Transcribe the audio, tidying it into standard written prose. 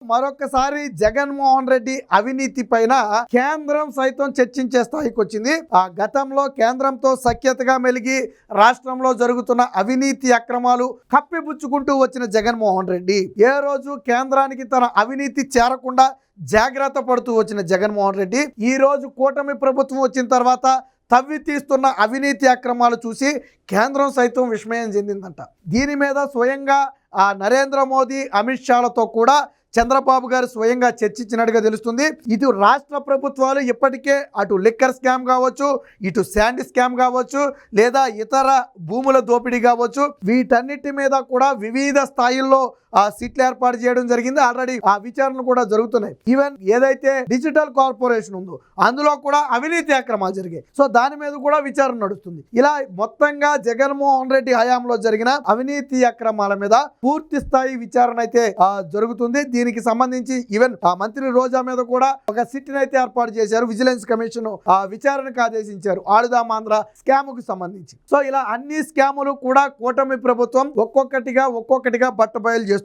మరొకసారి జగన్మోహన్ రెడ్డి అవినీతి పైన కేంద్రం సైతం చర్చించే స్థాయికి వచ్చింది. ఆ గతంలో కేంద్రంతో సఖ్యతగా మెలిగి రాష్ట్రంలో జరుగుతున్న అవినీతి అక్రమాలు కప్పిపుచ్చుకుంటూ వచ్చిన జగన్మోహన్ రెడ్డి ఏ రోజు కేంద్రానికి తన అవినీతి చేరకుండా జాగ్రత్త పడుతూ వచ్చిన జగన్మోహన్ రెడ్డి ఈ రోజు కూటమి ప్రభుత్వం వచ్చిన తర్వాత తవ్వి తీస్తున్న అవినీతి అక్రమాలు చూసి కేంద్రం సైతం విస్మయం చెందిందంట. దీని మీద స్వయంగా నరేంద్ర మోదీ, అమిత్ షాలతో కూడా చంద్రబాబు గారు స్వయంగా చర్చించినట్టుగా తెలుస్తుంది. ఇటు రాష్ట్ర ప్రభుత్వాలు ఇప్పటికే అటు లిక్కర్ స్కామ్ కావచ్చు, ఇటు శాండ్ స్కామ్ కావచ్చు, లేదా ఇతర భూముల దోపిడీ కావచ్చు, వీటన్నిటి మీద కూడా వివిధ స్థాయిల్లో సిట్లు ఏర్పాటు చేయడం జరిగింది. ఆల్రెడీ ఆ విచారణలు కూడా జరుగుతున్నాయి. ఈవెన్ ఏదైతే డిజిటల్ కార్పొరేషన్ ఉందో అందులో కూడా అవినీతి అక్రమాలు జరిగాయి. సో దాని మీద కూడా విచారణ నడుస్తుంది. ఇలా మొత్తంగా జగన్మోహన్ రెడ్డి హయాంలో జరిగిన అవినీతి అక్రమాల మీద పూర్తి స్థాయి విచారణ అయితే జరుగుతుంది. దీనికి సంబంధించి ఈవెన్ మంత్రి రోజా మీద కూడా ఒక సిట్ అయితే ఏర్పాటు చేశారు. విజిలెన్స్ కమిషన్ విచారణకు ఆదేశించారు ఆడుదాం ఆంధ్ర స్కామ్ కు సంబంధించి. సో ఇలా అన్ని స్కాములు కూడా కూటమి ప్రభుత్వం ఒక్కొక్కటిగా బట్టబయలు చేస్తుంది.